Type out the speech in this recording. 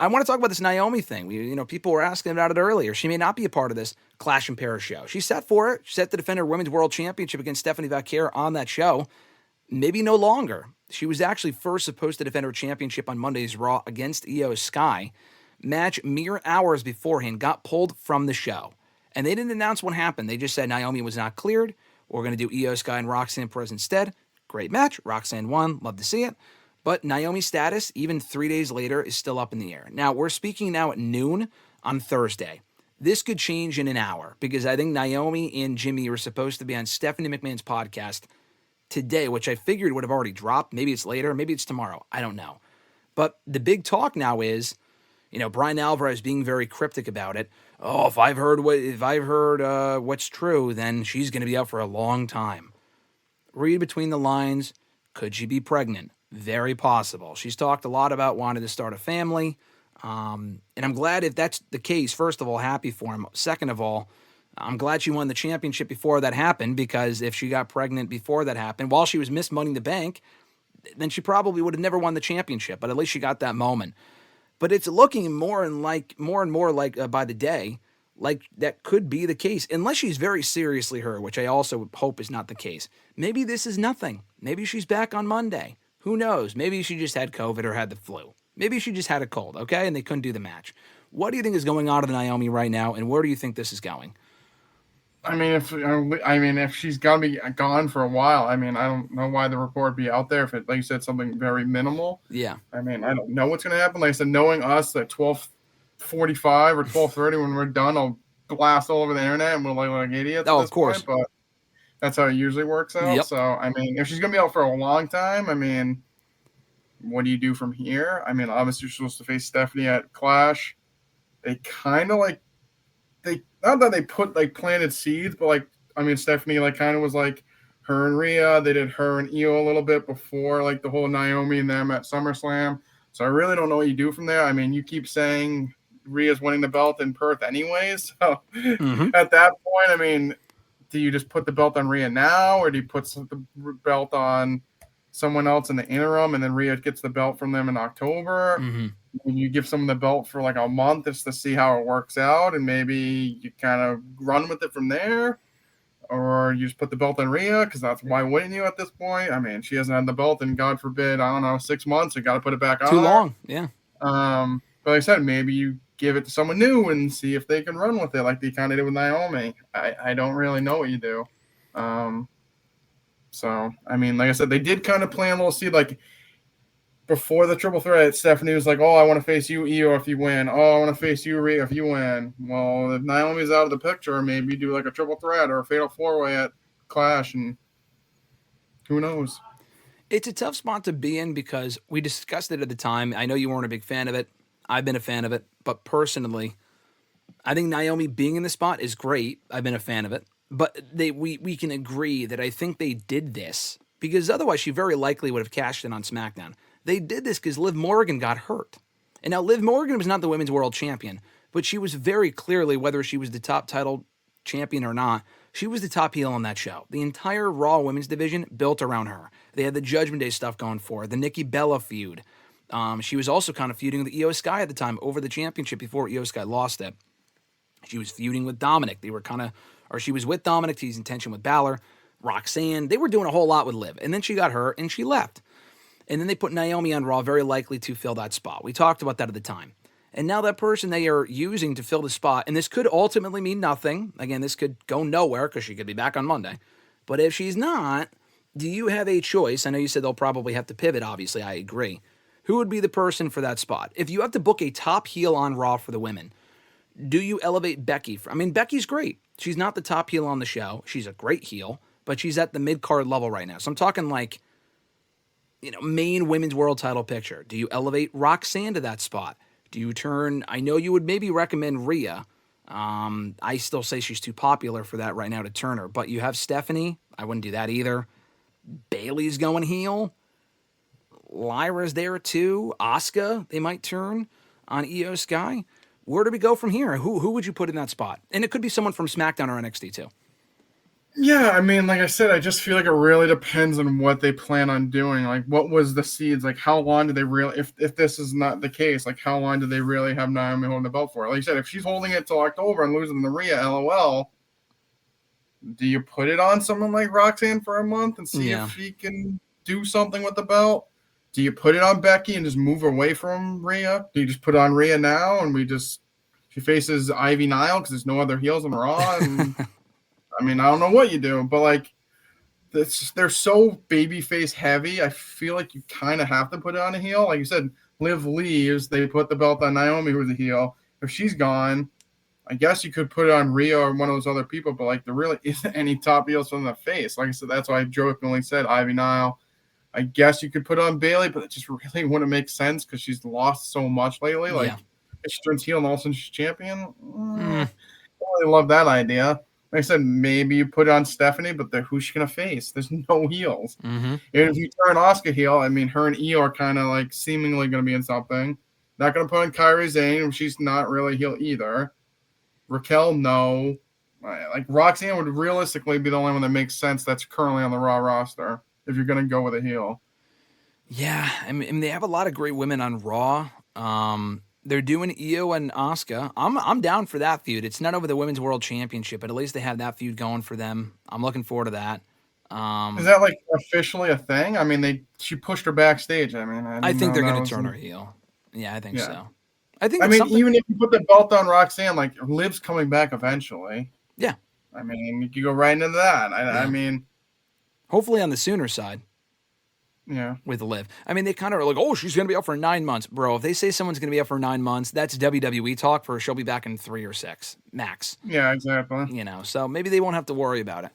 I want to talk about this Naomi thing. People were asking about it earlier. She may not be a part of this Clash in Paris show. She's set for it. She's set to defend her Women's World Championship against Stephanie Vaquer on that show. Maybe no longer. She was actually first supposed to defend her championship on Monday's Raw against Io Sky. Match mere hours beforehand got pulled from the show. And they didn't announce what happened. They just said Naomi was not cleared. We're going to do Io Sky and Roxanne Perez instead. Great match. Roxanne won. Love to see it. But Naomi's status, even 3 days later, is still up in the air. Now, we're speaking now at noon on Thursday. This could change in an hour because I think Naomi and Jimmy are supposed to be on Stephanie McMahon's podcast today, which I figured would have already dropped. Maybe it's later. Maybe it's tomorrow. I don't know. But the big talk now is, Brian Alvarez being very cryptic about it. Oh, if I've heard what's true, then she's going to be out for a long time. Read between the lines. Could she be pregnant? Very possible. She's talked a lot about wanting to start a family. And I'm glad if that's the case. First of all, happy for him. Second of all, I'm glad she won the championship before that happened, because if she got pregnant before that happened, while she was Miss Money in the Bank, then she probably would have never won the championship. But at least she got that moment. But it's looking more and more like by the day, like that could be the case, unless she's very seriously hurt, which I also hope is not the case. Maybe this is nothing. Maybe she's back on Monday. Who knows? Maybe she just had COVID or had the flu. Maybe she just had a cold, okay? And they couldn't do the match. What do you think is going on to Naomi right now, and where do you think this is going? If she's gonna be gone for a while, I don't know why the report would be out there if it, like you said, something very minimal. Yeah. I don't know what's gonna happen. Like I said, knowing us at 12:45 or 12:30 when we're done, I'll blast all over the internet and we'll look like idiots. Oh, at this of course. Point, but that's how it usually works out. Yep. So if she's gonna be out for a long time, what do you do from here? Obviously you're supposed to face Stephanie at Clash. They kind of not that they put planted seeds, but Stephanie kind of was her and Rhea. They did her and Io a little bit before the whole Naomi and them at SummerSlam. So I really don't know what you do from there. You keep saying Rhea's winning the belt in Perth anyways. So At that point, do you just put the belt on Rhea now, or do you put the belt on someone else in the interim, and then Rhea gets the belt from them in October? When you give someone the belt for a month just to see how it works out, and maybe you kind of run with it from there, or you just put the belt on Rhea, because why wouldn't you at this point? She hasn't had the belt in, God forbid, 6 months. You got to put it back on. Too long, yeah. But like I said, maybe you give it to someone new and see if they can run with it like they kind of did with Naomi. I don't really know what you do. Like I said, they did kind of plan a little seed, before the triple threat. Stephanie was oh, I want to face you, Io, if you win. Oh, I want to face you, Rhea, if you win. Well, if Naomi's out of the picture, maybe do a triple threat or a fatal four-way at Clash, and who knows? It's a tough spot to be in because we discussed it at the time. I know you weren't a big fan of it. I've been a fan of it. But personally, I think Naomi being in the spot is great. I've been a fan of it. But we can agree that I think they did this because otherwise she very likely would have cashed in on SmackDown. They did this because Liv Morgan got hurt. And now Liv Morgan was not the Women's World Champion, but she was very clearly, whether she was the top title champion or not, she was the top heel on that show. The entire Raw Women's division built around her. They had the Judgment Day stuff going for her, the Nikki Bella feud. She was also kind of feuding with Io Sky at the time over the championship before Io Sky lost it. She was feuding with Dominic. She was with Dominic. He's in tension with Balor. Roxanne. They were doing a whole lot with Liv. And then she got hurt and she left. And then they put Naomi on Raw, very likely to fill that spot. We talked about that at the time. And now that person they are using to fill the spot, and this could ultimately mean nothing. Again, this could go nowhere because she could be back on Monday. But if she's not, do you have a choice? I know you said they'll probably have to pivot, obviously. I agree. Who would be the person for that spot? If you have to book a top heel on Raw for the women, do you elevate Becky? Becky's great. She's not the top heel on the show. She's a great heel, but she's at the mid-card level right now. So I'm talking main women's world title picture. Do you elevate Roxanne to that spot? Do you turn, I know you would maybe recommend Rhea. I still say she's too popular for that right now to turn her, but you have Stephanie. I wouldn't do that either. Bayley's going heel. Lyra's there too. Asuka, they might turn on Io Sky. Where do we go from here? Who would you put in that spot? And it could be someone from SmackDown or NXT too. Yeah, I mean, like I said, I just feel like it really depends on what they plan on doing. Like, what was the seeds? Like, how long do they really? If this is not the case, like, how long do they really have Naomi holding the belt for? Like you said, if she's holding it till October and losing to Rhea, LOL. Do you put it on someone like Roxanne for a month and see Yeah. if she can do something with the belt? Do you put it on Becky and just move away from Rhea? Do you just put it on Rhea now and she faces Ivy Nile because there's no other heels on Raw? And I mean, I don't know what you do, but like, they're so babyface heavy. I feel like you kind of have to put it on a heel. Like you said, Liv leaves, they put the belt on Naomi, who's a heel. If she's gone, I guess you could put it on Rhea or one of those other people, but like there really isn't any top heels from the face. Like I said, that's why I jokingly said Ivy Nile. I guess you could put on Bailey, but it just really wouldn't make sense because she's lost so much lately. Like Yeah. if she turns heel and all of a sudden she's champion, Mm. I don't really love that idea. Like I said, maybe you put it on Stephanie, but who's she gonna face? There's no heels. Mm-hmm. And if you turn Asuka heel, I mean, her and Io are kind of like seemingly gonna be in something. Not gonna put on Kairi Sane, she's not really heel either. Raquel, no. Like Roxanne would realistically be the only one that makes sense that's currently on the Raw roster if you're going to go with a heel. Yeah, I mean they have a lot of great women on Raw. They're doing Io and Asuka. I'm down for that feud. It's not over the Women's World Championship, but at least they have that feud going for them. I'm looking forward to that. Is that like officially a thing? I mean, she pushed her backstage. I mean, I think they're going to turn her heel. Yeah, I think so. I think. I mean, even if you put the belt on Roxanne, like Liv's coming back eventually. Yeah. I mean, you could go right into that. I mean, hopefully on the sooner side. Yeah. With Liv. I mean, they kind of are like, oh, she's going to be out for 9 months. Bro, if they say someone's going to be out for 9 months, that's WWE talk for she'll be back in 3 or 6, max. Yeah, exactly. So maybe they won't have to worry about it.